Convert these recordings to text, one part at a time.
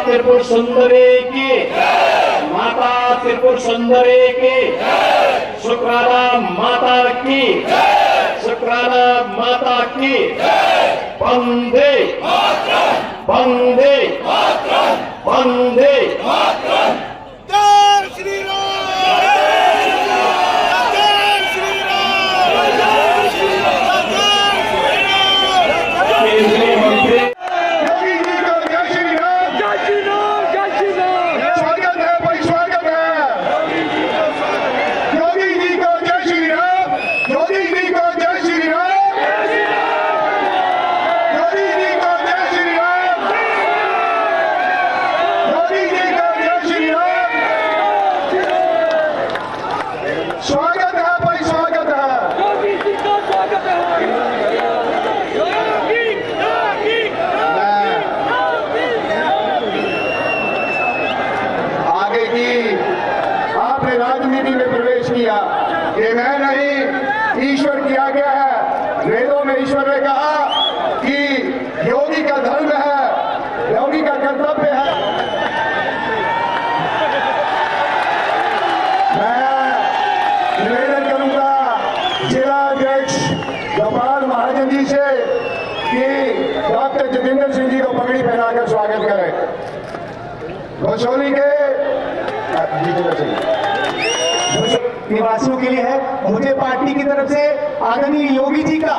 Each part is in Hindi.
त्रिपुर सुंदरी की, माता त्रिपुर सुंदरी की, शुक्राला माता की, शुक्राला माता की। वंदे वंदे वंदे। जय श्री राम, जय श्री राम, जय श्री राम, जय श्री राम। केंद्रीय मंत्री योगी जी को जय श्री राम, जय श्री राम, जय श्री राम। स्वागत है भाई, स्वागत है। योगी जी को जय श्री राम, योगी जी को जय श्री राम, योगी जी को जय श्री राम, योगी जी को जय श्री राम। स्वागत है भाई, स्वागत है। योगी जी का स्वागत है। आगे की आपने राजनीति में प्रवेश किया, ये मैं नहीं, ईश्वर की आज्ञा है। वेदों में ईश्वर ने कहा कि योगी का धर्म है, योगी का कर्तव्य है। मैं निवेदन करूंगा जिला अध्यक्ष गोपाल महाजन जी से कि डॉक्टर जितेंद्र सिंह जी को पगड़ी पहनाकर स्वागत करें। घोषोली के निवासियों के लिए है। मुझे पार्टी की तरफ से आदरणीय योगी जी का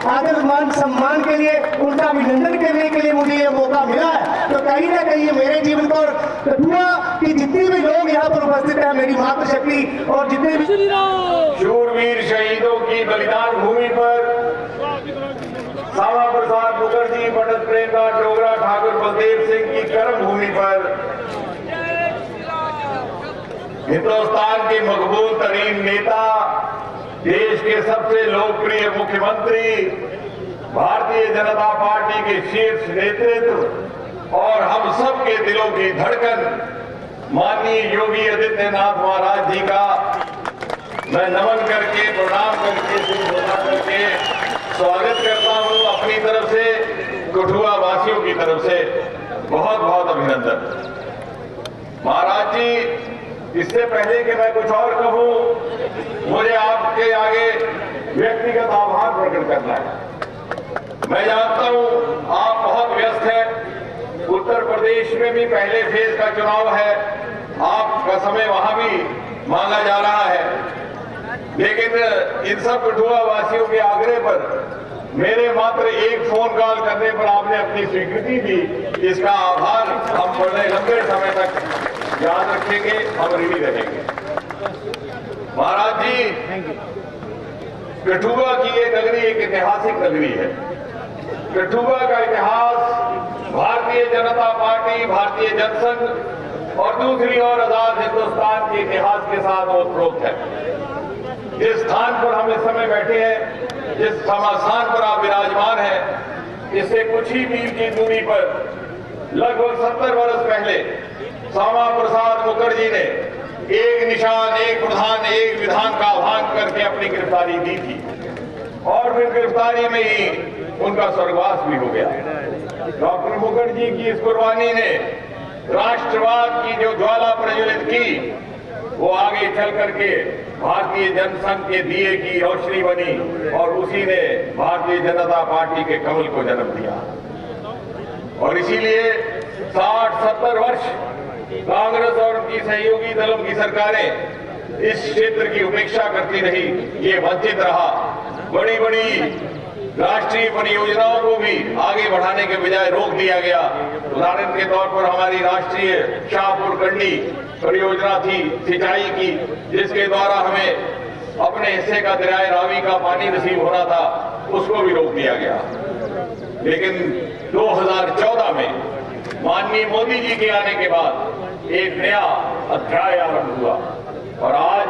आदर मान सम्मान के लिए उनका अभिनंदन करने के लिए मुझे ये मौका मिला है। तो कहीं ना कहीं मेरे जीवन को कठुआ कि जितने भी लोग यहाँ पर उपस्थित हैं, मेरी मातृशक्ति और जितने भी शूरवीर शहीदों की बलिदान भूमि पर श्यामा प्रसाद मुखर्जी, पंडित प्रेमदास डोगरा, ठाकुर बलदेव सिंह की कर्म भूमि पर हिंदुस्तान के मकबूल तरीन नेता, देश के सबसे लोकप्रिय मुख्यमंत्री, भारतीय जनता पार्टी के शीर्ष नेतृत्व और हम सब के दिलों की धड़कन माननीय योगी आदित्यनाथ महाराज जी का मैं नमन करके, प्रणाम करके, सिर झुका करके स्वागत करता हूं। अपनी तरफ से, कठुआ वासियों की तरफ से बहुत बहुत अभिनंदन। महाराज जी, इससे पहले कि मैं कुछ और कहूं, मुझे आपके आगे व्यक्तिगत आभार प्रकट करना है। मैं जानता हूं आप बहुत व्यस्त हैं, उत्तर प्रदेश में भी पहले फेज का चुनाव है, आपका समय वहां भी मांगा जा रहा है, लेकिन इन सब कठुआ वासियों के आग्रह पर मेरे मात्र एक फोन कॉल करने पर आपने अपनी स्वीकृति दी। इसका आभार हम बड़े लंबे समय तक याद रखेंगे, हम ऋणी रहेंगे। महाराज जी, कठुआ की ये नगरी एक ऐतिहासिक नगरी है। कठुआ का इतिहास भारतीय जनता पार्टी, भारतीय जनसंघ और दूसरी ओर आजाद हिंदुस्तान के इतिहास के साथ ओतप्रोत है। जिस स्थान पर हम इस समय बैठे हैं, जिस स्थान पर आप विराजमान हैं, इससे कुछ ही मील की दूरी पर लगभग 70 वर्ष पहले श्यामा प्रसाद मुखर्जी ने एक निशान, एक प्रधान, एक विधान का आह्वान करके अपनी गिरफ्तारी दी थी और फिर गिरफ्तारी में ही उनका स्वर्गवास भी हो गया। डॉक्टर मुखर्जी की इस कुर्बानी ने राष्ट्रवाद की जो ज्वाला प्रज्वलित की, वो आगे चल करके भारतीय जनसंघ के दिए की रोशनी बनी और उसी ने भारतीय जनता पार्टी के कमल को जन्म दिया। और इसीलिए 60-70 वर्ष कांग्रेस और उनकी सहयोगी दलों की सरकारें इस क्षेत्र की उपेक्षा करती रही, ये वंचित रहा। बड़ी बड़ी राष्ट्रीय परियोजनाओं को भी आगे बढ़ाने के बजाय रोक दिया गया। उदाहरण के तौर पर हमारी राष्ट्रीय शाहपुर कंडी परियोजना थी सिंचाई की, जिसके द्वारा हमें अपने हिस्से का दरियाए रावी का पानी नसीब होना था, उसको भी रोक दिया गया। लेकिन 2014 में माननीय मोदी जी के आने के बाद एक नया अध्याय आरंभ हुआ और आज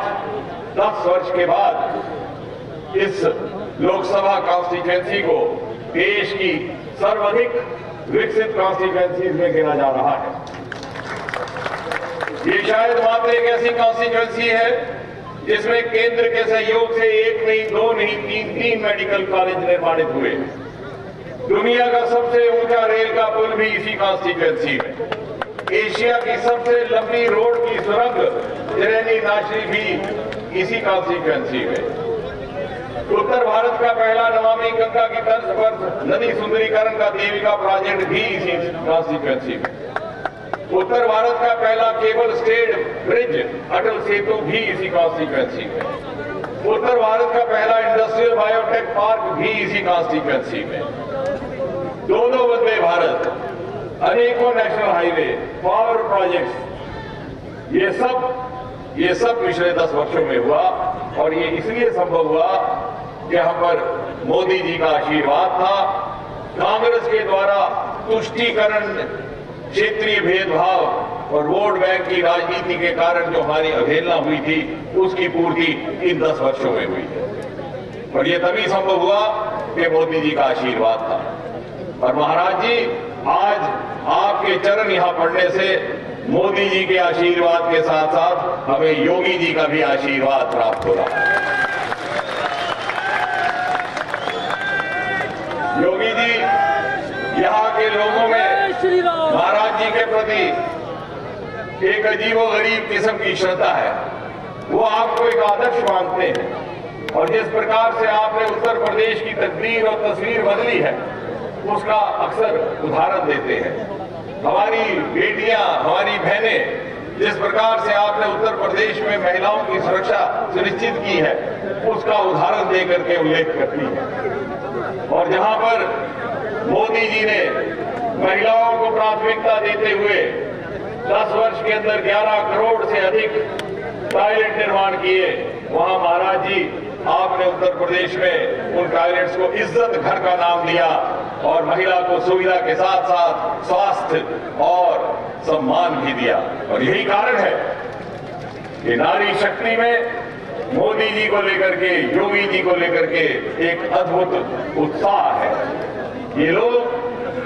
10 वर्ष के बाद इस लोकसभा कॉन्स्टिट्यूएंसी को देश की सर्वाधिक विकसित कॉन्स्टिट्यूएंसी में गिना जा रहा है। ये शायद मात्र एक ऐसी कॉन्स्टिट्यूएंसी है जिसमें केंद्र के सहयोग से एक नहीं, दो नहीं, तीन मेडिकल कॉलेज निर्माणित हुए। दुनिया का सबसे ऊंचा रेल का पुल भी इसी कॉन्स्टिट्यूएंसी में। एशिया की सबसे लंबी रोड की सुरंग त्रिवेणी नाशी भी इसी कॉन्स्टिट्यूएंसी में। उत्तर भारत का पहला नमामि गंगा की तर्ज पर नदी सुंदरीकरण का देविका प्रोजेक्ट भी इसी कॉन्स्टिट्यूएंसी में। उत्तर भारत का पहला cable stayed bridge Atal Setu भी इसी कॉन्स्टिट्यूएंसी में। उत्तर भारत का पहला इंडस्ट्रियल बायोटेक पार्क भी इसी कॉन्स्टिट्यूएंसी में। दो वंदे भारत, अनेकों नेशनल हाईवे, पावर प्रोजेक्ट्स, ये सब पिछले 10 वर्षों में हुआ। और ये इसलिए संभव हुआ कि हम पर मोदी जी का आशीर्वाद था। कांग्रेस के द्वारा तुष्टीकरण, क्षेत्रीय भेदभाव और वोट बैंक की राजनीति के कारण जो हमारी अवहेलना हुई थी, उसकी पूर्ति इन 10 वर्षों में हुई है। और ये तभी संभव हुआ कि मोदी जी का आशीर्वाद था। और महाराज जी, आज आपके चरण यहां पढ़ने से मोदी जी के आशीर्वाद के साथ साथ हमें योगी जी का भी आशीर्वाद प्राप्त हो रहा है। योगी जी, यहाँ के लोगों में महाराज जी के प्रति एक अजीबोगरीब किस्म की श्रद्धा है। वो आपको एक आदर्श मानते हैं और जिस प्रकार से आपने उत्तर प्रदेश की तकदीर और तस्वीर बदली है, उसका अक्सर उदाहरण देते हैं। हमारी बेटियां, हमारी बहनें, जिस प्रकार से आपने उत्तर प्रदेश में महिलाओं की सुरक्षा सुनिश्चित की है, उसका उदाहरण देकर के उल्लेख करती है। और जहां पर मोदी जी ने महिलाओं को प्राथमिकता देते हुए 10 वर्ष के अंदर 11 करोड़ से अधिक टॉयलेट निर्माण किए, वहां महाराज जी आपने उत्तर प्रदेश में उन टॉयलेट्स को इज्जत घर का नाम दिया और महिला को सुविधा के साथ साथ स्वास्थ्य और सम्मान भी दिया। और यही कारण है कि नारी शक्ति में मोदी जी को लेकर के, योगी जी को लेकर के एक अद्भुत उत्साह है। ये लोग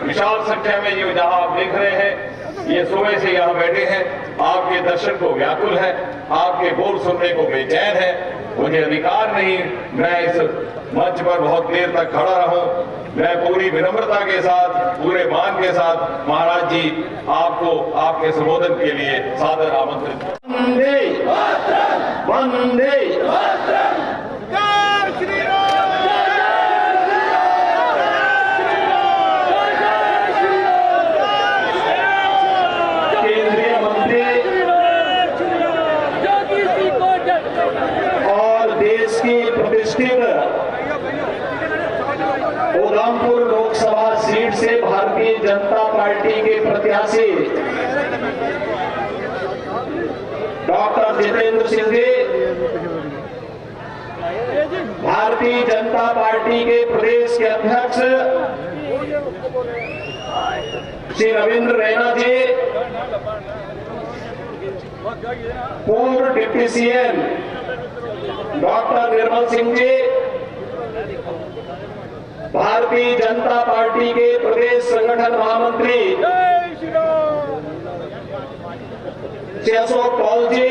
विशाल संख्या में जो जहां आप देख रहे हैं, ये सुबह से यहाँ बैठे हैं, आपके दर्शन को व्याकुल है, आपके बोल सुनने को बेचैन है। मुझे अधिकार नहीं मैं इस मंच पर बहुत देर तक खड़ा रहूं। मैं पूरी विनम्रता के साथ, पूरे मान के साथ महाराज जी आपको आपके संबोधन के लिए सादर आमंत्रित। वंदे वंदे केंद्रीय मंत्री और देश की प्रतिष्ठित उधमपुर लोकसभा सीट से भारतीय जनता पार्टी के प्रत्याशी डॉक्टर जितेंद्र सिंह जी, भारतीय जनता पार्टी के प्रदेश के अध्यक्ष श्री रविंद्र रैना जी, पूर्व deputy CM doctor Nirmal Singh ji, Bharatiya Janata party के प्रदेश संगठन महामंत्री श्री अशोक कौल जी,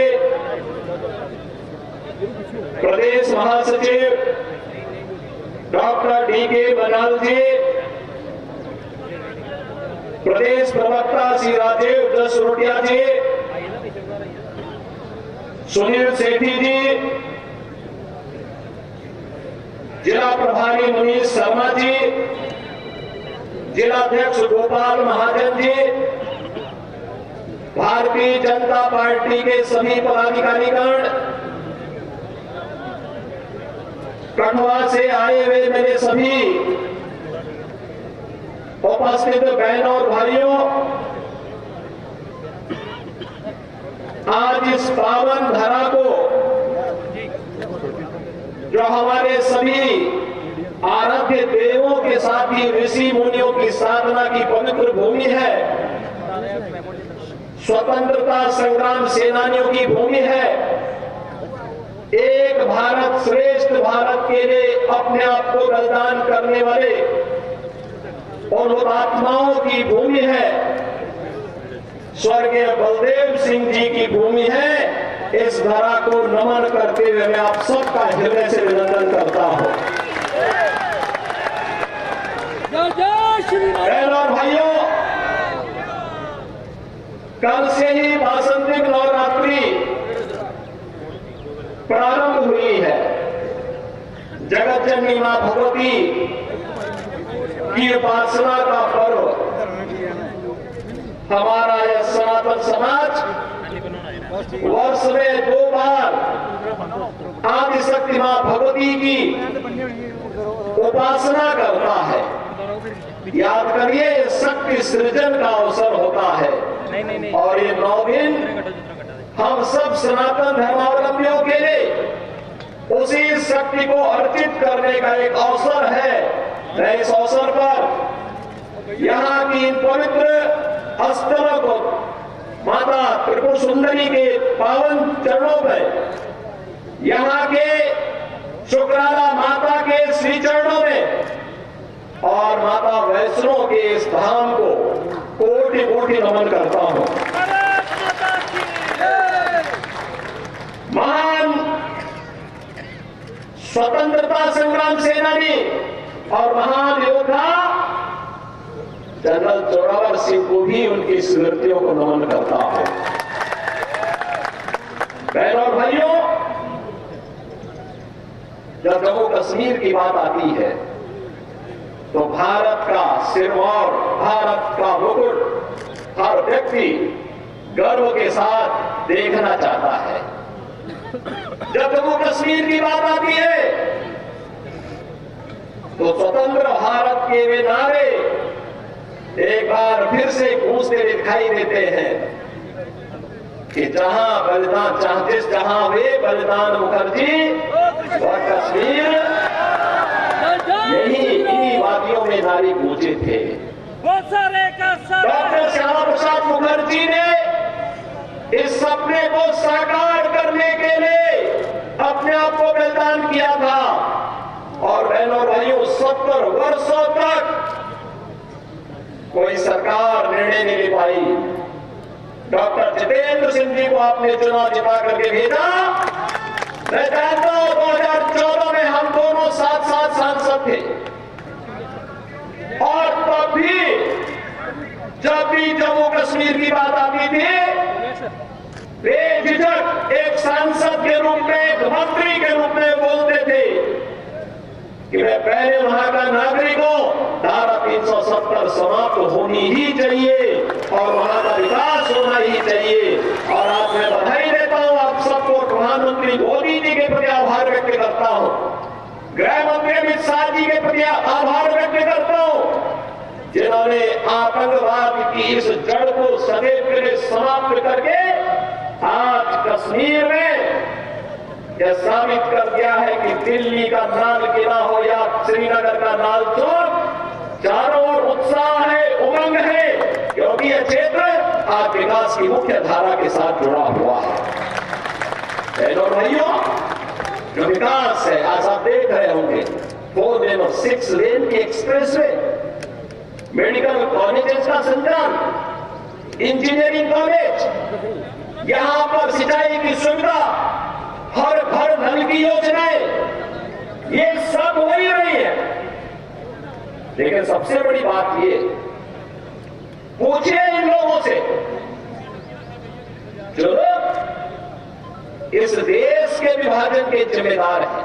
प्रदेश महासचिव डॉक्टर डी.के. मनाल जी, प्रदेश प्रवक्ता श्री राजीव जसरोटिया जी, सुनील सेठी जी, जिला प्रभारी मनीष शर्मा जी, जिलाध्यक्ष गोपाल महाजन जी, भारतीय जनता पार्टी के सभी पदाधिकारीगण, कठुआ से आए हुए मेरे सभी उपस्थित बहनों और भाइयों, आज इस पावन धरा को, जो हमारे सभी आराध्य देवों के साथ ही ऋषि मुनियों की साधना की पवित्र भूमि है, स्वतंत्रता संग्राम सेनानियों की भूमि है, एक भारत श्रेष्ठ भारत के लिए अपने आप को बलिदान करने वाले उन हुतात्माओं की भूमि है, स्वर्गीय बलदेव सिंह जी की भूमि है। इस धरा को नमन करते हुए मैं आप सबका हृदय से अभिनंदन करता हूं। बहनों और भाइयों, कल से ही वासंतिक नवरात्रि प्रारंभ हुई है। जगत जननी मां भगवती की उपासना का पर्व हमारा यह सनातन समाज वर्ष में 2 बार आदिशक्ति मां भगवती की उपासना करता है। याद करिए, ये शक्ति सृजन का अवसर होता है और ये 9 दिन हम सब सनातन धर्मावलंबियों के लिए उसी शक्ति को अर्पित करने का एक अवसर है। मैं इस अवसर पर यहाँ की इन पवित्र स्थलों को माता त्रिपुर सुंदरी के पावन चरणों में, यहाँ के शुक्राला माता के श्री चरणों में और माता वैष्णो के इस धाम को कोटि कोटि नमन करता हूं। महान स्वतंत्रता संग्राम सेनानी और महान योद्धा जनरल जोरावर सिंह को भी उनकी स्मृतियों को नमन करता हूं। बहनों और भाइयों, जब जम्मू कश्मीर की बात आती है तो भारत का सिरमौर, भारत का मुकुट हर व्यक्ति गर्व के साथ देखना चाहता है। जब जम्मू कश्मीर की बात आती है तो स्वतंत्र भारत के वे नारे एक बार फिर से गूंजते दिखाई देते हैं कि जहां वे बलिदान मुखर्जी वह कश्मीर, यही इन्हीं वादियों में नारे गूंजे थे। डॉक्टर श्यामा प्रसाद मुखर्जी ने इस सपने को साकार करने के लिए अपने आप को बलिदान किया था और बहनों और भाइयों 70 वर्षों तक कोई सरकार निर्णय नहीं ले पाई। डॉक्टर जितेंद्र सिंह जी को आपने चुनाव जिता करके भेजा। मैं जानता हूं 2014 में हम दोनों साथ साथ सांसद थे और तब भी जब भी जम्मू कश्मीर की बात आती थी बेझिझक एक सांसद के रूप में, एक मंत्री के रूप में बोलते थे कि मैं पहले वहां का नागरिक हूं, धारा 370 समाप्त होनी ही चाहिए और वहां का विकास होना ही चाहिए। और आज मैं बधाई देता हूं आप सबको, प्रधानमंत्री मोदी जी के प्रति आभार व्यक्त करता हूं, गृह मंत्री अमित शाह जी के प्रति आभार व्यक्त करता हूं, जिन्होंने आतंकवाद की इस जड़ को सदैव के लिए समाप्त करके आज कश्मीर में यह साबित कर दिया है कि दिल्ली का लाल किला हो या श्रीनगर का लाल चौक, चारों ओर उत्साह है, उमंग है, क्योंकि यह क्षेत्र आज विकास की मुख्य धारा के साथ जुड़ा हुआ है। बहनों और भाइयों, जो विकास है आज आप देख रहे होंगे 4 लेन और 6 लेन की एक्सप्रेस वे, मेडिकल कॉलेजेस का संचालन, इंजीनियरिंग कॉलेज, यहां पर सिंचाई की सुविधा, हर घर नल की योजनाएं, ये सब हो ही रही है। लेकिन सबसे बड़ी बात ये, पूछिए इन लोगों से जो लोग इस देश के विभाजन के जिम्मेदार हैं,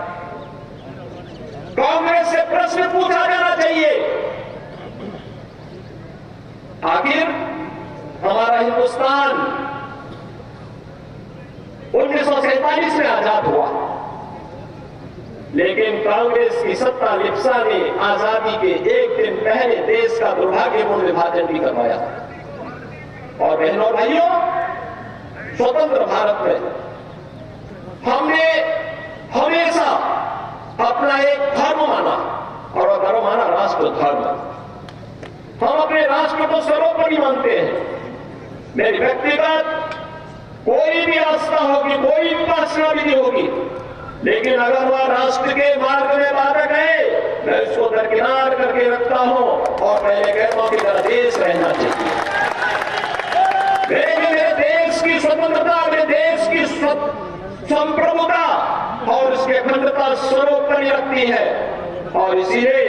कांग्रेस से प्रश्न पूछा जाना चाहिए, आखिर हमारा हिंदुस्तान 1947 में आजाद हुआ, लेकिन कांग्रेस की सत्ता लिप्सा ने आजादी के एक दिन पहले देश का दुर्भाग्यपूर्ण विभाजन भी करवाया। और बहनों और भाइयों, स्वतंत्र भारत में हमने हमेशा अपना एक धर्म माना और वह धर्म माना राष्ट्र धर्म। हम अपने राष्ट्र को सर्वोपरि मानते हैं। मेरी व्यक्तिगत कोई भी आस्था होगी, कोई उपासना विधि होगी, लेकिन अगर वह राष्ट्र के मार्ग में बाधक है, मैं उसको दरकिनार करके रखता हूं और पहले कहता हूं कि मेरा देश रहना चाहिए। मेरे देश की स्वतंत्रता, मेरे देश की संप्रभुता और इसकी अखंडता सर्वोपरि रखती है। और इसीलिए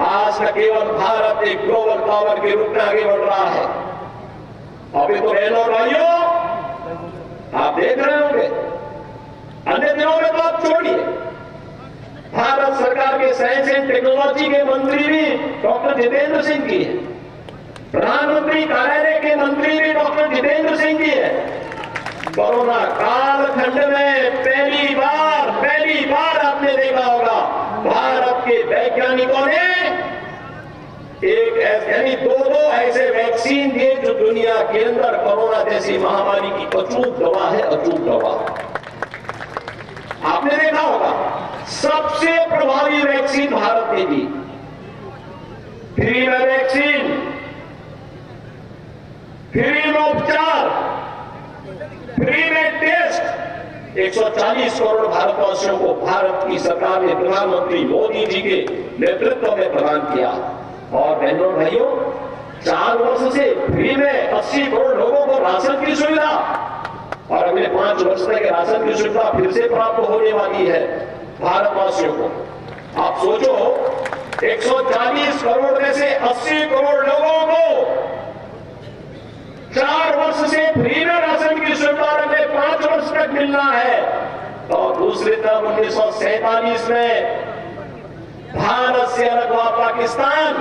आज न केवल भारत एक ग्लोबल पावर के रूप में आगे बढ़ रहा है, अभी तो बहनों और भाइयों आप देख रहे होंगे, अन्य दिनों में तो आप छोड़िए, भारत सरकार के साइंस एंड टेक्नोलॉजी के मंत्री भी डॉक्टर जितेंद्र सिंह की है, प्रधानमंत्री कार्यालय के मंत्री भी डॉक्टर जितेंद्र सिंह की है। कोरोना कालखंड में पहली बार आपने देखा होगा भारत के वैज्ञानिकों ने यानी दो ऐसे वैक्सीन दिए जो दुनिया के अंदर कोरोना जैसी महामारी की अचूक दवा है, अचूक दवा। आपने देखा होगा सबसे प्रभावी वैक्सीन भारत ने दी, फ्री में वैक्सीन, फ्री में उपचार, फ्री में टेस्ट, 140 करोड़ भारतवासियों को भारत की सरकार ने प्रधानमंत्री मोदी जी के नेतृत्व में प्रदान किया। और बहनों भाइयों 4 वर्ष से फ्री में 80 करोड़ लोगों को राशन की सुविधा, और अगले 5 वर्ष तक राशन की सुविधा फिर से प्राप्त होने वाली है भारतवासियों को। आप सोचो 140 करोड़ में से 80 करोड़ लोगों को 4 वर्ष से फ्री में राशन की सुविधा अगले 5 वर्ष तक मिलना है। और दूसरी तरफ 1947 में भारत से अलग हुआ पाकिस्तान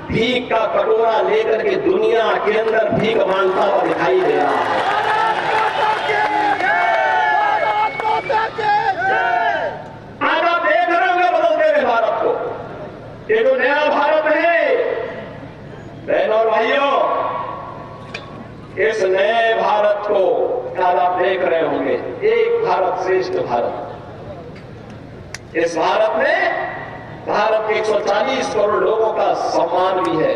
भीख का कटोरा लेकर के दुनिया के अंदर भीख मांगता हुआ दिखाई दे रहा है। आज आप देख रहे होंगे बदलते हुए भारत को, ये जो नया भारत है बहनों और भाइयों, इस नए भारत को आज आप देख रहे होंगे, एक भारत श्रेष्ठ भारत। इस भारत में भारत के 140 करोड़ लोगों का सम्मान भी है।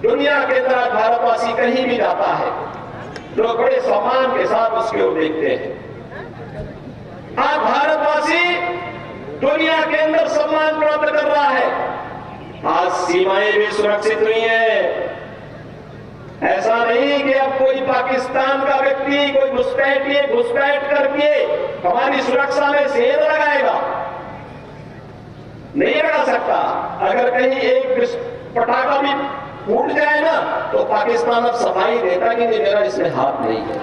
दुनिया के अंदर आज भारतवासी कहीं भी जाता है, लोग बड़े सम्मान के साथ उसकी ओर देखते हैं। आज भारतवासी दुनिया के अंदर सम्मान प्राप्त कर रहा है। आज सीमाएं भी सुरक्षित हुई हैं। ऐसा नहीं कि अब कोई पाकिस्तान का व्यक्ति कोई घुसपैठ करके हमारी सुरक्षा में सेंध लगाएगा, नहीं लगा सकता। अगर कहीं एक पटाखा भी फूट जाए ना तो पाकिस्तान अब सफाई देता कि नहीं मेरा इसमें हाथ नहीं है,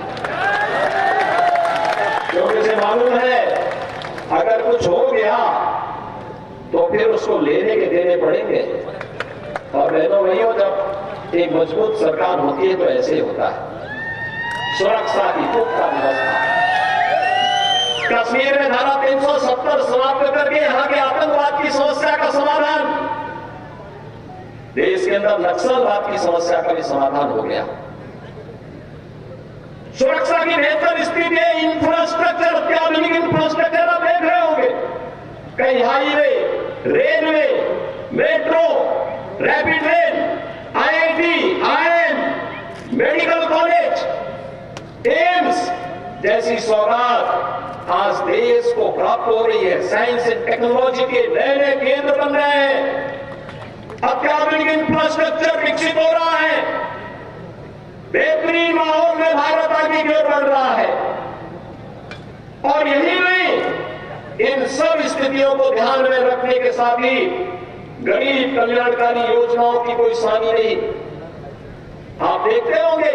क्योंकि उसे मालूम है अगर कुछ हो गया तो फिर उसको लेने के देने पड़ेंगे। और बहनों भाइयों जब एक मजबूत सरकार होती है तो ऐसे ही होता है। सुरक्षा की पुख्ता व्यवस्था, कश्मीर में धारा 370 समाप्त करके यहां के आतंकवाद की समस्या का समाधान, देश के अंदर नक्सलवाद की समस्या का भी समाधान हो गया। सुरक्षा की बेहतर स्थिति है, इंफ्रास्ट्रक्चर, अत्याधुनिक इंफ्रास्ट्रक्चर आप देख रहे होंगे, कई highway, railway, metro, rapid train, IIT, IIM, medical college, AIIMS जैसी सौगात आज देश को प्राप्त हो रही है। साइंस एंड टेक्नोलॉजी के नए नए केंद्र बन रहे हैं, अत्याधुनिक इंफ्रास्ट्रक्चर विकसित हो रहा है, बेहतरीन माहौल में भारत आगे की ओर बढ़ रहा है। और यही नहीं, इन सब स्थितियों को ध्यान में रखने के साथ ही गरीब कल्याणकारी योजनाओं की कोई सानी नहीं। आप देखते होंगे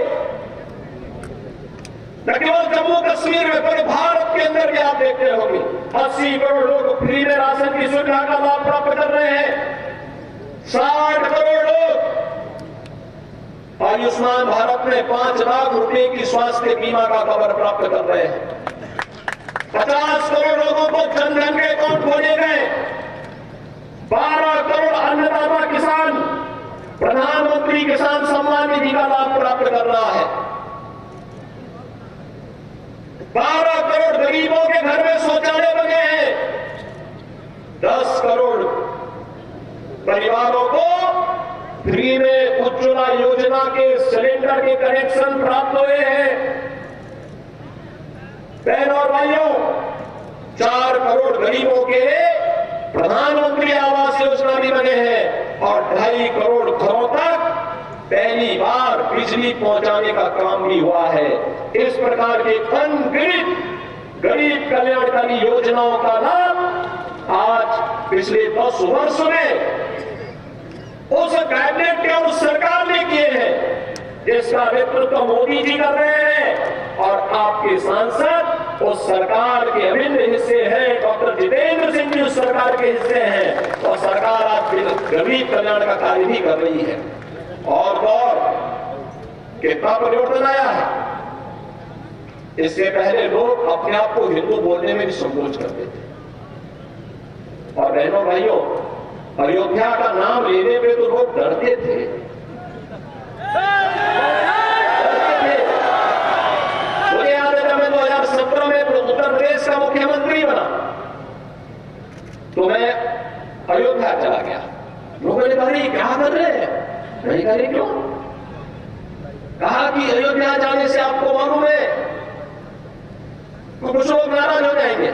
न केवल जम्मू कश्मीर में पूरे भारत के अंदर भी आप देखते होंगे 80 करोड़ लोग फ्री में राशन की सुविधा का लाभ प्राप्त कर रहे हैं। 60 करोड़ लोग आयुष्मान भारत में 5 लाख रुपए की स्वास्थ्य बीमा का कवर प्राप्त कर रहे हैं। 50 करोड़ लोगों को जन धन के अकाउंट खोले गए। 12 करोड़ अन्नदाता किसान प्रधानमंत्री किसान सम्मान निधि का लाभ प्राप्त कर रहा है। 12 करोड़ गरीबों के घर में शौचालय बने हैं। 10 करोड़ परिवारों को फ्री में उज्ज्वला योजना के सिलेंडर के कनेक्शन प्राप्त हुए हैं। बहनों और भाइयों, 4 करोड़ गरीबों के प्रधानमंत्री आवास योजना भी बने हैं और 2.5 करोड़ घरों तक पहली बार बिजली पहुंचाने का काम भी हुआ है। इस प्रकार के अनगिनत गरीब कल्याणकारी योजनाओं का लाभ आज पिछले 10 वर्ष में उस कैबिनेट के और उस सरकार ने किए हैं। जिसका नेतृत्व मोदी जी कर रहे हैं और आपके सांसद उस सरकार के अभिन्न हिस्से हैं। डॉक्टर जितेंद्र सिंह जी उस सरकार के हिस्से हैं और सरकार आज गरीब कल्याण का कार्य भी कर रही है। और कितना परिवर्तन आया है। इससे पहले लोग अपने आप को हिंदू बोलने में भी संकोच करते थे। और बहनों भाइयों, अयोध्या का नाम लेने पे तो लोग डरते थे। मुझे याद है जब मैं 2017 में उत्तर प्रदेश का मुख्यमंत्री बना तो मैं अयोध्या चला गया। लोगों ने कहा ये क्या कर रहे हैं? नहीं कर रहे, क्यों? कहा कि अयोध्या जाने से आपको मालूम है तो कुछ लोग नाराज हो जाएंगे।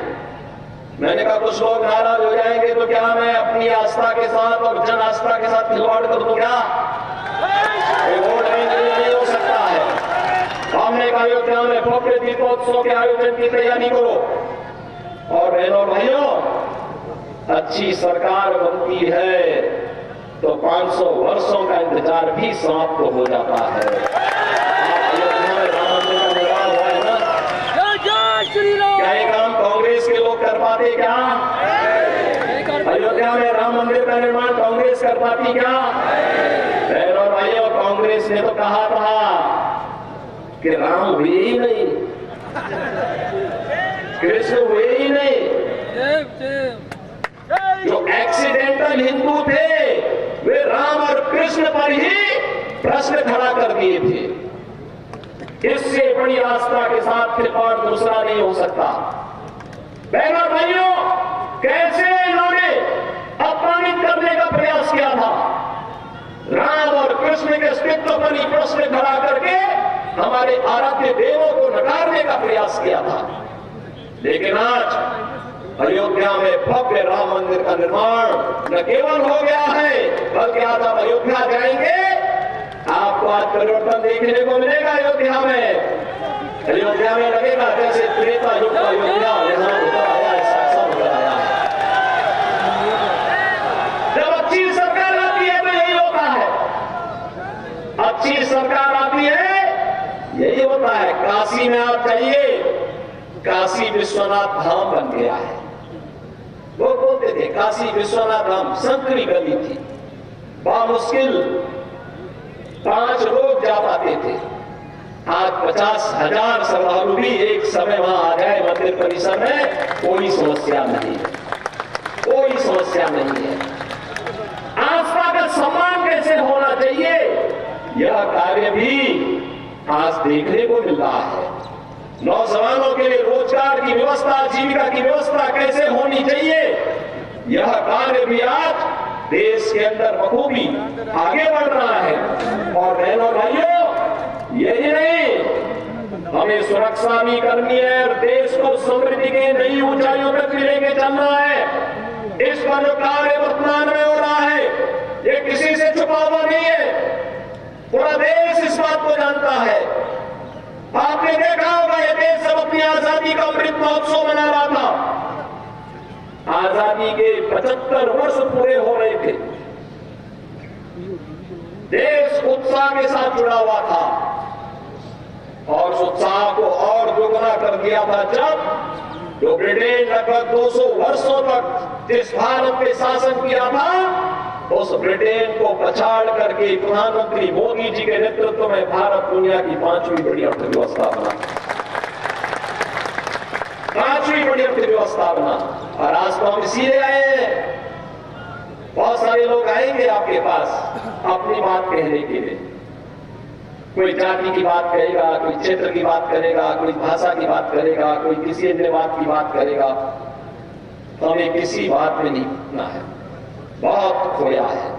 मैंने कहा कुछ लोग नाराज हो जाएंगे तो क्या मैं अपनी आस्था के साथ और जन आस्था के साथ खिलवाड़ कर दूं क्या? वोट नहीं हो सकता है। हमने कहा अयोध्या में भव्य दीपोत्सव के आयोजन की तैयारी करो। और बहनों भाइयों, अच्छी सरकार बनती है तो 500 वर्षों का इंतजार भी समाप्त हो जाता है। अयोध्या में राम मंदिर का निर्माण हुआ है ना, क्या ये काम कांग्रेस के लोग कर पाते क्या? अयोध्या में राम मंदिर का निर्माण कांग्रेस कर पाती क्या? बहनों भाइयों, कांग्रेस ने तो कहा था कि राम हुए ही नहीं, कृष्ण हुए ही नहीं। जो एक्सीडेंटल हिंदू थे वे राम और कृष्ण पर ही प्रश्न खड़ा कर दिए थे। इससे बड़ी आस्था के साथ खिलवाड़ दूसरा नहीं हो सकता। बहनों भाइयों, कैसे इन्होंने अपमानित करने का प्रयास किया था। राम और कृष्ण के अस्तित्व पर ही प्रश्न खड़ा करके हमारे आराध्य देवों को नकारने का प्रयास किया था। लेकिन आज अयोध्या में भव्य राम मंदिर का निर्माण न केवल हो गया है बल्कि आज आप अयोध्या जाएंगे, आपको आज परिवर्तन देखने को मिलेगा। अयोध्या में लगेगा जैसे त्रेता युग का अयोध्या यहां उतर आया है, साक्षात उतर आया है। जब अच्छी सरकार आती है तो यही होता है। अच्छी सरकार आती है यही होता है। काशी में आप जाइए, काशी विश्वनाथ धाम बन गया है। वो बोलते थे काशी विश्वनाथ धाम संकरी गली थी, बामुश्किल 5 लोग जा पाते थे। आज 50,000 श्रद्धालु भी एक समय वहां आ जाए मंदिर परिसर में, कोई समस्या नहीं है, कोई समस्या नहीं है। आस्था का सम्मान कैसे होना चाहिए यह कार्य भी आज देखने को मिल रहा है। नौजवानों के लिए रोजगार की व्यवस्था, जीविका की व्यवस्था कैसे होनी चाहिए यह कार्य भी आज देश के अंदर बखूबी आगे बढ़ रहा है। और बहनों भाइयों, यही नहीं, हमें सुरक्षा भी करनी है और देश को समृद्धि की नई ऊंचाइयों तक लेके चलना है। इस पर जो कार्य वर्तमान में हो रहा है ये किसी से छुपा हुआ नहीं है, पूरा देश इस बात को जानता है। आपने देखा होगा ये देश सब अपनी आजादी का अमृत महोत्सव मना रहा था। आजादी के 75 वर्ष पूरे हो रहे थे, देश उत्साह के साथ जुड़ा हुआ था और उस उत्साह को और दोगुना कर दिया था जब जो ब्रिटेन लगभग 200 वर्षों तक जिस भारत पे शासन किया था उस ब्रिटेन को पछाड़ करके प्रधानमंत्री मोदी जी के नेतृत्व में भारत दुनिया की 5वीं बड़ी अर्थव्यवस्था बना, 5वीं बड़ी अर्थव्यवस्था बना। और आज तो हम इसीलिए आए हैं। बहुत सारे लोग आएंगे आपके पास अपनी बात कहने के लिए, कोई जाति की बात करेगा, कोई क्षेत्र की बात करेगा, कोई भाषा की बात करेगा, कोई किसी अन्य बात की बात करेगा। तो हमें किसी बात में नहीं घुसना है, बहुत खोया है।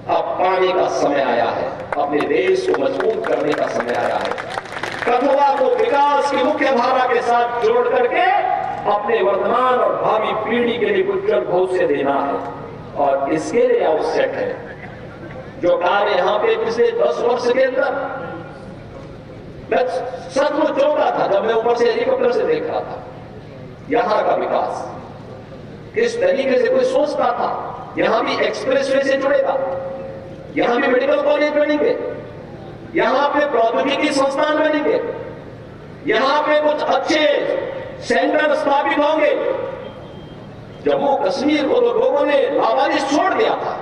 अब पाने का समय आया है, अपने देश को मजबूत करने का समय आया है। कथुआ को विकास की मुख्य धारा के साथ जोड़ करके अपने वर्तमान और भावी पीढ़ी के लिए उज्जवल भविष्य देना है। और इसके लिए आवश्यक है जो कार्य यहाँ पे पिछले 10 वर्ष के अंदर मैं सचमुच चौंका था जब मैं ऊपर से हेलीकॉप्टर से देख रहा था। यहाँ का विकास किस तरीके से कोई सोचता था यहाँ भी एक्सप्रेसवे से जुड़ेगा, यहाँ भी मेडिकल कॉलेज बनेंगे, यहां पे प्रौद्योगिकी संस्थान बनेंगे, यहां पे कुछ अच्छे सेंटर स्थापित होंगे। जम्मू कश्मीर को तो लोगों ने लावारिस छोड़ दिया था,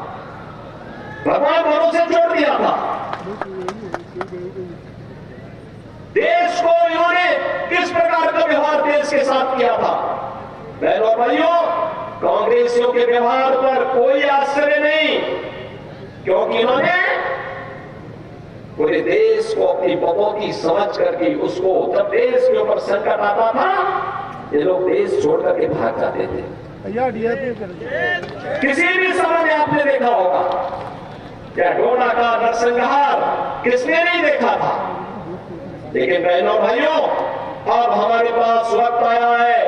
भगवान भरोसे छोड़ दिया था। देश को इन्होंने किस प्रकार का व्यवहार देश के साथ किया था। बहनों और भाइयों, कांग्रेसियों के व्यवहार पर कोई आश्चर्य नहीं, क्योंकि इन्होंने पूरे देश को अपनी बकौती समझ करके उसको, जब देश के ऊपर संकट आता था, ये लोग देश छोड़ करके भाग जाते थे। किसी भी समय में आपने देखा होगा क्या डोडा का नरसंहार किसने नहीं देखा था। लेकिन बहनों भाइयों, अब हमारे पास वक्त आया है,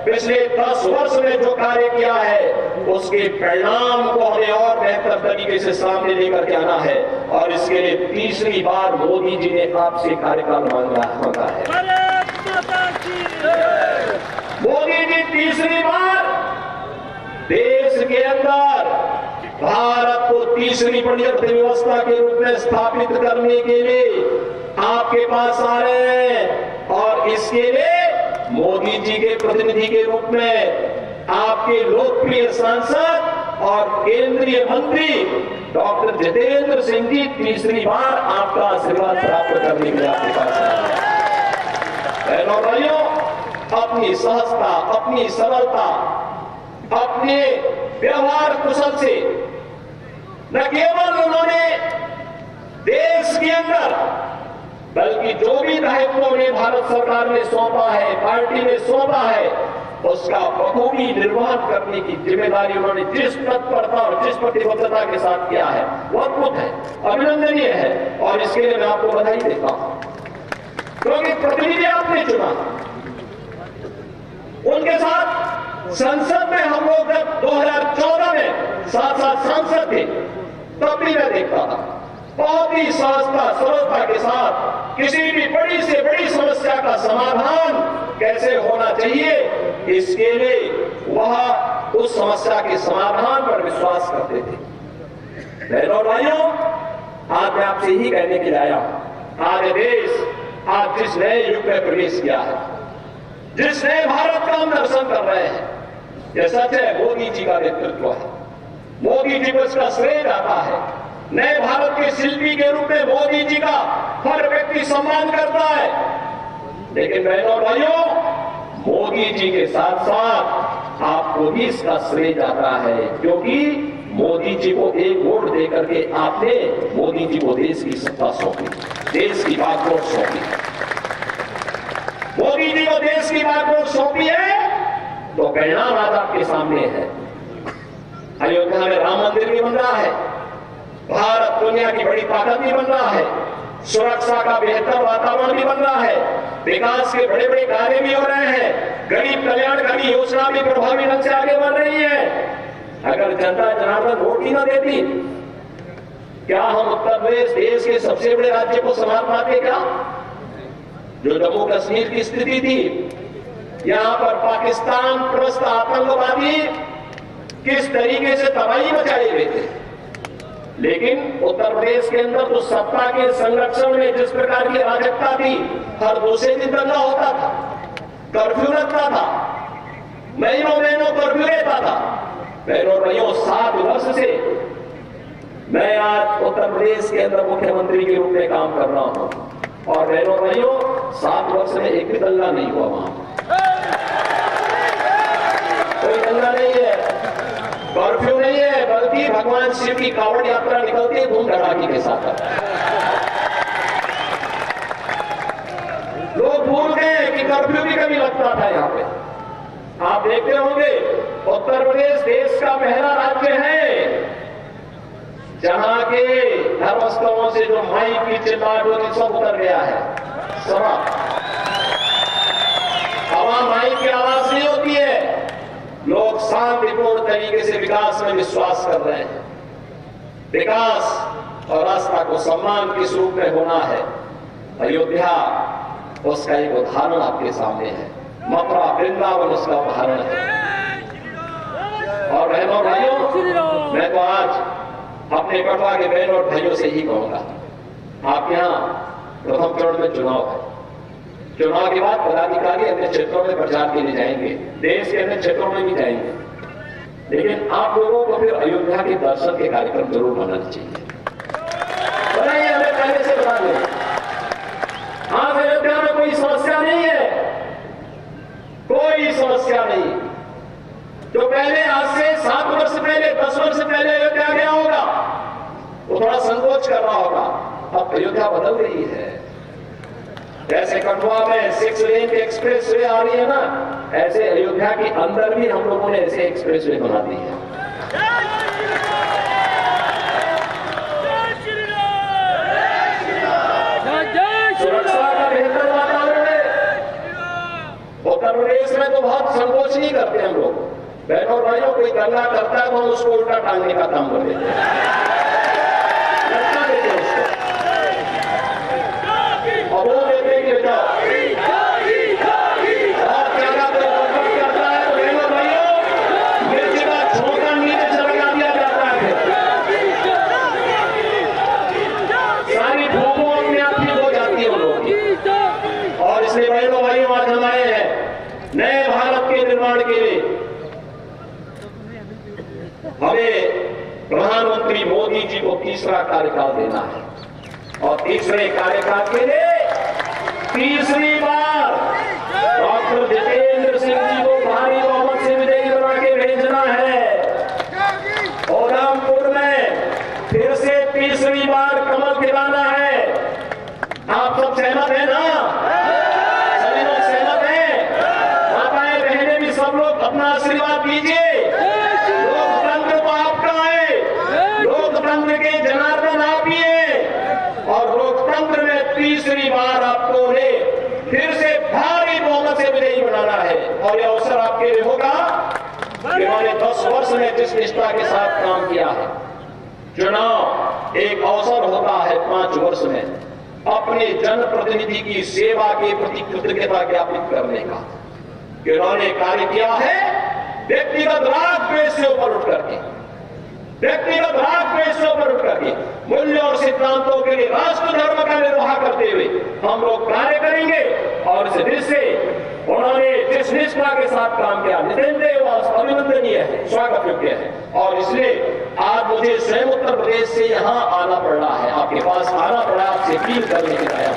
पिछले 10 वर्ष में जो कार्य किया है उसके परिणाम को हमें और बेहतर तरीके से सामने लेकर के आना है। और इसके लिए तीसरी बार मोदी जी ने आपसे कार्यकाल मांगा है। मोदी जी तीसरी बार देश के अंदर भारत को तीसरी बड़ी अर्थव्यवस्था के रूप में स्थापित करने के लिए आपके पास आ रहे हैं। और इसके लिए मोदी जी के प्रतिनिधि के रूप में आपके लोकप्रिय सांसद और केंद्रीय मंत्री डॉक्टर जितेंद्र सिंह जी तीसरी बार आपका आशीर्वाद प्राप्त करने के लिए आपके पास आए। बहनों और भाइयों, अपनी सहजता, अपनी सरलता, अपने व्यवहार कुशल से न केवल उन्होंने देश के अंदर, बल्कि जो भी दायित्व उन्हें भारत सरकार ने सौंपा है, पार्टी ने सौंपा है, उसका बखूबी निर्वहन करने की जिम्मेदारी उन्होंने जिस तत्परता और जिस प्रतिबद्धता के साथ किया है वो अद्भुत है, अभिनंदनीय है। और इसके लिए मैं आपको बधाई देता हूं, क्योंकि प्रतिनिधि आपने चुना। उनके साथ संसद में हम लोग जब 2014 में साथ सांसद थे, तब भी मैं देखता था बहुत ही सहजता, सरलता के साथ किसी भी बड़ी से बड़ी समस्या का समाधान कैसे होना चाहिए, इसके लिए वह उस समस्या के समाधान पर विश्वास करते थे। बहनों और भाइयों, आज मैं आपसे ही कहने के लिए आया हूं, आज देश आज जिस नए युग में प्रवेश किया है, जिस नए भारत का हम दर्शन कर रहे हैं, यह सच है, मोदी जी का नेतृत्व है। मोदी जी को इसका श्रेय जाता है। नए भारत के शिल्पी के रूप में मोदी जी का हर व्यक्ति सम्मान करता है। लेकिन बहनों और भाइयों, मोदी जी के साथ साथ आपको भी इसका श्रेय जाता है, क्योंकि मोदी जी को एक वोट देकर के आपने मोदी जी को देश की सत्ता सौंपी, देश की बागडोर सौंपी। मोदी जी को देश की बागडोर सौंपी है तो परिणाम आज आपके सामने है। अयोध्या में राम मंदिर भी बन रहा है, भारत दुनिया की बड़ी ताकत भी बन रहा है, सुरक्षा का बेहतर वातावरण भी बन रहा है, विकास के बड़े बड़े कार्य भी हो रहे हैं, गरीब कल्याणकारी योजना भी प्रभावी ढंग से आगे बढ़ रही है। अगर जनता जनार्दन वोट ही ना देती, क्या हम उत्तर प्रदेश देश के सबसे बड़े राज्य को संभाल पाते? क्या जो जम्मू कश्मीर की स्थिति थी, यहां पर पाकिस्तान प्रस्त आतंकवादी किस तरीके से तबाही मचाए हुए थे, लेकिन उत्तर प्रदेश के अंदर तो सत्ता के संरक्षण में जिस प्रकार की अराजकता थी, हर दूसरे दिन दंगा होता था, कर्फ्यू लगता था, महीनों महीनों कर्फ्यू रहता था। बहनों और भाइयों, 7 वर्ष से मैं आज उत्तर प्रदेश के अंदर मुख्यमंत्री के रूप में काम कर रहा हूं, और बहनों और भाइयों, 7 वर्ष में एक भी दंगा नहीं हुआ, वहां कोई दंगा नहीं है, कर्फ्यू नहीं है, बल्कि भगवान शिव की कावड़ यात्रा निकलती है धूम धड़ाके के साथ। लोग भूल गए कि कर्फ्यू भी कभी लगता था यहाँ पे। आप देखते होंगे, उत्तर प्रदेश देश का पहला राज्य है जहां के धर्मस्थलों से जो माइक की चिल्लाहट होती सब उतर गया है, समाप्त। हवा माइक की आवाज नहीं होती है, लोग शांतिपूर्ण तरीके से विकास में विश्वास कर रहे हैं। विकास और आस्था को सम्मान किस रूप में होना है, अयोध्या उसका एक उदाहरण आपके सामने है, मथुरा वृंदावन उसका उदाहरण है। और बहनों भाइयों, मैं तो आज अपने कटवा के बहनों और भाइयों से ही कहूंगा, आपके यहाँ प्रथम चरण में चुनाव है। चुनाव के बाद पदाधिकारी अन्य क्षेत्रों में प्रचार के लिए जाएंगे, देश के अन्य क्षेत्रों में भी जाएंगे, लेकिन आप लोगों को फिर अयोध्या के दर्शन के कार्यक्रम जरूर बनाने चाहिए। बनाइए, हमें पहले से बता दें। आज अयोध्या में कोई समस्या नहीं है, कोई समस्या नहीं। जो पहले आज से 7 वर्ष पहले 10 वर्ष पहले अयोध्या गया होगा वो थोड़ा संकोच कर रहा होगा। अब अयोध्या बदल रही है। जैसे कठुआ में 6 लेन की एक्सप्रेस वे आ रही है ना, ऐसे अयोध्या के अंदर भी हम लोगों ने ऐसे एक्सप्रेस वे बना दी है। सुरक्षा का बेहतर वातावरण है। उत्तर प्रदेश में तो बहुत संकोच नहीं करते हम लोग। बहनों और भाइयों, कोई दंगा करता है तो हम उसको उल्टा टांगने का काम कर देते हैं, लड़का देते हैं उसको, और वो देते हैं कि बेटा और क्या करता है तो बहनों भाइयों मिर्च का छोटा नीचे से लगा दिया जाता है। सारी भूखों अपने आप ही हो जाती है उन लोगों की। और इसलिए बहनों भाइयों, आज हम आए हैं नए भारत के निर्माण के लिए। हमें प्रधानमंत्री मोदी जी को तीसरा कार्यकाल देना है और तीसरे कार्यकाल के लिए तीसरी बार डॉक्टर जितेंद्र सिंह जी को भारी बहुमत से विजयी बना के भेजना है। उधमपुर में फिर से तीसरी बार कमल खिलाना है। आप सब सहमत हैं ना? सभी लोग सहमत हैं? माताएं बहनें भी सब लोग अपना आशीर्वाद दीजिए। लोकतंत्र के जनार्दन आप ही हैं और लोकतंत्र में तीसरी बार आपको ने फिर से भारी बहुमत से विजयी बनाना है। और यह अवसर आपके लिए होगा कि मैंने 10 वर्ष में जिस निष्ठा के साथ काम किया है। चुनाव एक अवसर होता है 5 वर्ष में अपने जनप्रतिनिधि की सेवा के प्रति कृतज्ञता ज्ञापित करने का। उन्होंने कार्य किया है व्यक्तिगत राग द्वेष से ऊपर उठ करके, व्यक्तिगत राग द्वेष से ऊपर उठ करके मूल्य और सिद्धांतों के लिए राष्ट्र धर्म का निर्वाह करते हुए हम लोग कार्य करेंगे। और इस दृष्टि से उन्होंने जिस निष्ठा के साथ काम किया, नितेंद्र अभिनंदनीय है, स्वागत योग्य है। और इसलिए आज मुझे स्वयं उत्तर प्रदेश से यहाँ आना पड़ रहा है, आपके पास आना पड़ा, आपसे अपील करने के लिए आया।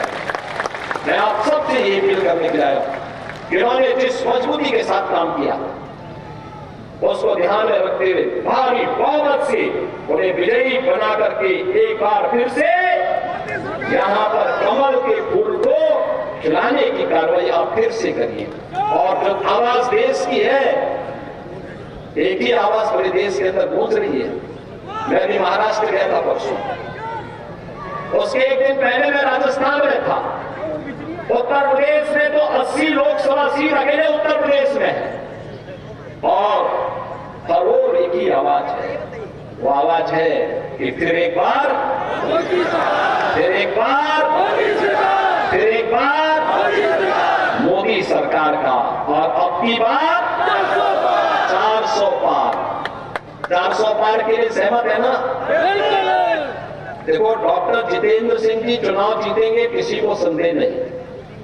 मैं आप सबसे ये अपील करने के लिए आया कि उन्होंने जिस मजबूती के साथ काम किया उसको ध्यान में रखते हुए भारी बहुमत से उन्हें विजयी बना करके एक बार फिर से यहाँ पर कमल के फूल को खिलाने की कार्रवाई आप फिर से करिए। और जो आवाज देश की है, एक ही आवाज पूरे देश के अंदर गूंज रही है। मैं भी महाराष्ट्र गया था परसों, उसके एक दिन पहले मैं राजस्थान में था। उत्तर प्रदेश में तो 80 लोकसभा सीट अकेले उत्तर प्रदेश में है और हर ओर एक ही आवाज है। वो आवाज है कि फिर एक बार, फिर एक बार, फिर एक बार मोदी सरकार का। और अब की बार 400 पार, 400 पार के लिए सहमत है ना? देखो, डॉक्टर जितेंद्र सिंह जी चुनाव जीतेंगे, किसी को संदेह नहीं,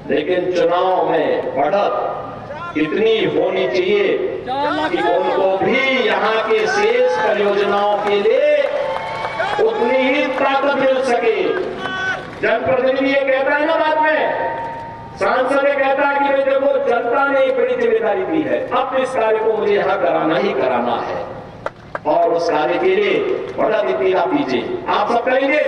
लेकिन चुनाव में बढ़त इतनी होनी चाहिए कि उनको भी यहाँ के शेष परियोजनाओं के लिए उतनी ही ताकत मिल सके। जनप्रतिनिधि ये कहता है ना, बाद में सांसद ये कहता है कि भाई देखो, जनता ने एक बड़ी जिम्मेदारी दी है, अब इस कार्य को मुझे यहाँ कराना ही कराना है और उस कार्य के लिए बड़ा इतना दीजिए। आप सब करेंगे।